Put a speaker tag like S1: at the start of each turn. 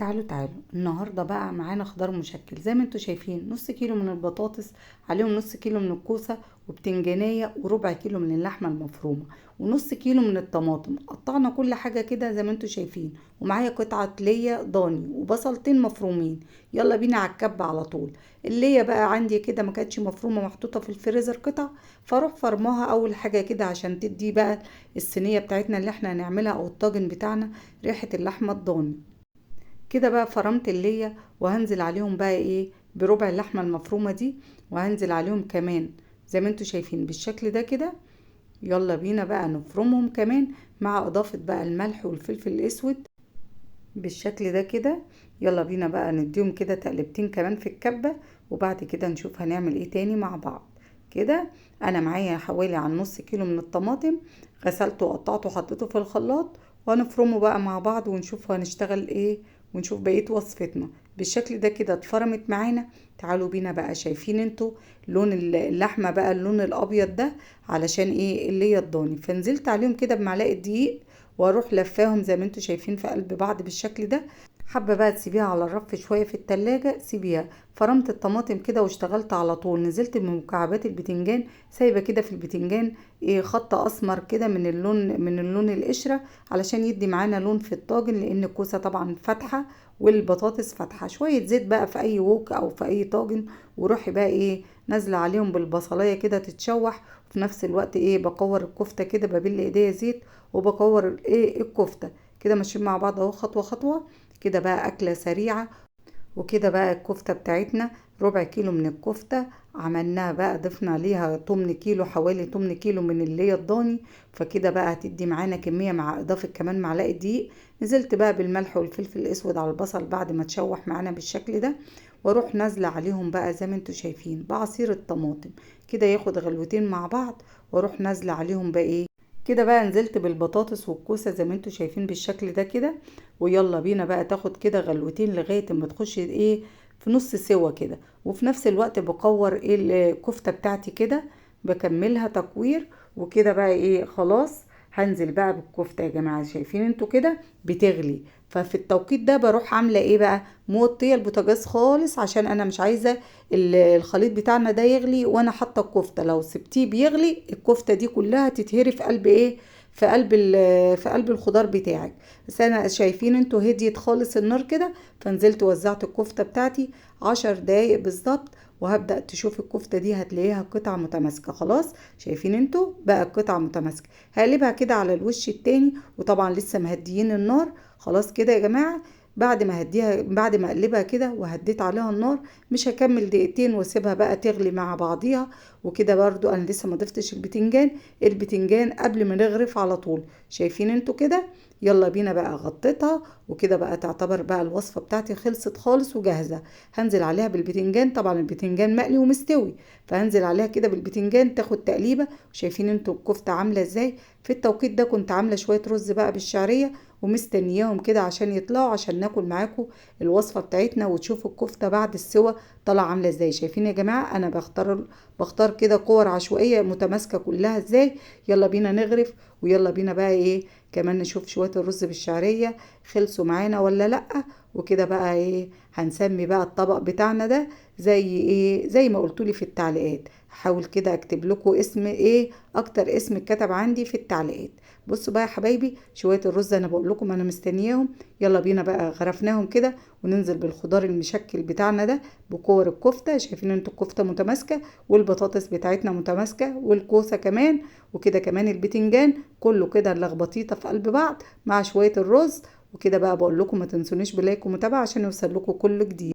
S1: تعالوا النهاردة بقى معانا خضار مشكل زي ما انتوا شايفين. نص كيلو من البطاطس، عليهم نص كيلو من الكوسة وبتنجانية وربع كيلو من اللحمة المفرومة ونص كيلو من الطماطم. قطعنا كل حاجة كده زي ما انتوا شايفين، ومعايا قطعة ليا ضاني وبصلتين مفرومين. يلا بينا على الكب على طول. الليا بقى عندي كده ما كانتش مفرومة، محطوطة في الفريزر قطع، فاروح فرماها اول حاجة كده عشان تدي بقى الصينية بتاعتنا اللي احنا هنعملها او الطاجن بتاعنا ريحة اللحمة الضاني. كده بقى فرمت اللية، وهنزل عليهم بقى ايه بربع اللحمة المفرومة دي، وهنزل عليهم كمان زي ما انتوا شايفين بالشكل ده كده. يلا بينا بقى نفرمهم كمان مع اضافة بقى الملح والفلفل الاسود بالشكل ده كده. يلا بينا بقى نديهم كده تقلبتين كمان في الكبة، وبعد كده نشوف هنعمل ايه تاني مع بعض. كده انا معايا حوالي عن نص كيلو من الطماطم، غسلته وقطعته وحطيته في الخلاط، وهنفرمه بقى مع بعض ونشوف هنشتغل ايه، ونشوف بقية وصفتنا. بالشكل ده كده اتفرمت معانا. تعالوا بينا بقى، شايفين انتوا لون اللحمة بقى اللون الابيض ده علشان ايه اللي هي الضاني. فنزلت عليهم كده بمعلقة دقيق، واروح لفاهم زي ما انتوا شايفين في قلب بعض بالشكل ده. حابه بقى تسيبيها على الرف شويه في التلاجة سيبيها. فرمت الطماطم كده واشتغلت على طول. نزلت من مكعبات البتنجان، سايبه كده في البتنجان ايه خط اسمر كده من اللون القشره، علشان يدي معانا لون في الطاجن، لان الكوسه طبعا فاتحه والبطاطس فاتحه. شويه زيت بقى في اي ووك او في اي طاجن، وروحي بقى ايه نازله عليهم بالبصلايه كده تتشوح. وفي نفس الوقت ايه بكور الكفته كده، ببل ايديا زيت وبكور ايه الكفته كده ماشيين مع بعض اهو خطوه خطوه. كده بقى اكله سريعه. وكده بقى الكفته بتاعتنا ربع كيلو من الكفته عملناها بقى، ضفنا عليها تمن كيلو، حوالي تمن كيلو من اللي هي الضاني. فكده بقى هتدي معانا كميه مع اضافه كمان معلقه دقيق. نزلت بقى بالملح والفلفل الاسود على البصل بعد ما تشوح معانا بالشكل ده، واروح نازله عليهم بقى زي ما انتوا شايفين بعصير الطماطم كده ياخد غلوتين مع بعض. واروح نازله عليهم بقى ايه كده بقى نزلت بالبطاطس والكوسه زي ما انتوا شايفين بالشكل ده كده. ويلا بينا بقى تاخد كده غلوتين لغايه اما تخش ايه في نص سوا كده. وفي نفس الوقت بكور ايه الكفته بتاعتي كده، بكملها تكوير. وكده بقى ايه خلاص هنزل بقى بالكفته يا جماعه، شايفين انتوا كده بتغلي. ففي التوقيت ده بروح عامله ايه بقى موطيه البوتاجاز خالص، عشان انا مش عايزه الخليط بتاعنا ده يغلي وانا حاطه الكفته. لو سبتيه بيغلي الكفته دي كلها تتهري في قلب ايه في قلب الخضار بتاعك. بس انا شايفين انتوا هديت خالص النار كده. فنزلت وزعت الكفته بتاعتي 10 دقايق بالظبط، وهبدأ تشوف الكفتة دي هتلاقيها قطعة متماسكة. خلاص شايفين انتوا بقى قطعة متماسكة. هقلبها كده على الوش التاني، وطبعا لسه مهديين النار. خلاص كده يا جماعة، بعد ما اقلبها كده وهديت عليها النار، مش هكمل دقيقتين واسيبها بقى تغلي مع بعضيها. وكده برضو انا لسه ما ضفتش البتنجان قبل ما نغرف على طول. شايفين انتوا كده. يلا بينا بقى غطيتها، وكده بقى تعتبر بقى الوصفة بتاعتي خلصت خالص وجاهزة. هنزل عليها بالبتنجان، طبعا البتنجان مقلي ومستوي، فهنزل عليها كده بالبتنجان تاخد تقليبة. وشايفين انتوا الكفتة عاملة ازاي. في التوقيت ده كنت عاملة شوية رز بقى بالشعرية، ومستنياهم كده عشان يطلعوا عشان ناكل معاكم الوصفة بتاعتنا، وتشوفوا الكفتة بعد السوا طالعة عاملة ازاي. شايفين يا جماعة انا بختار كده كور عشوائية متماسكة كلها ازاي. يلا بينا نغرف، ويلا بينا بقى ايه كمان نشوف شوية الرز بالشعرية خلصوا معانا ولا لأ. وكده بقى ايه هنسمي بقى الطبق بتاعنا ده زي ما قلتولي في التعليقات. هحاول كده اكتب لكم اسم ايه اكتر اسم اتكتب عندي في التعليقات. بصوا بقى يا حبايبي شوية الرز انا بقول لكم انا مستنياهم. يلا بينا بقى غرفناهم كده، وننزل بالخضار المشكل بتاعنا ده بكور الكفتة. شايفين انتوا الكفتة متماسكة، والبطاطس بتاعتنا متماسكة، والكوسة كمان، وكده كمان البتنجان كله كده اللخبطيطة في قلب بعض مع شوية الرز. وكده بقى بقول لكم ما تنسونيش بلايك ومتابعة عشان يوصل لكم كل جديد.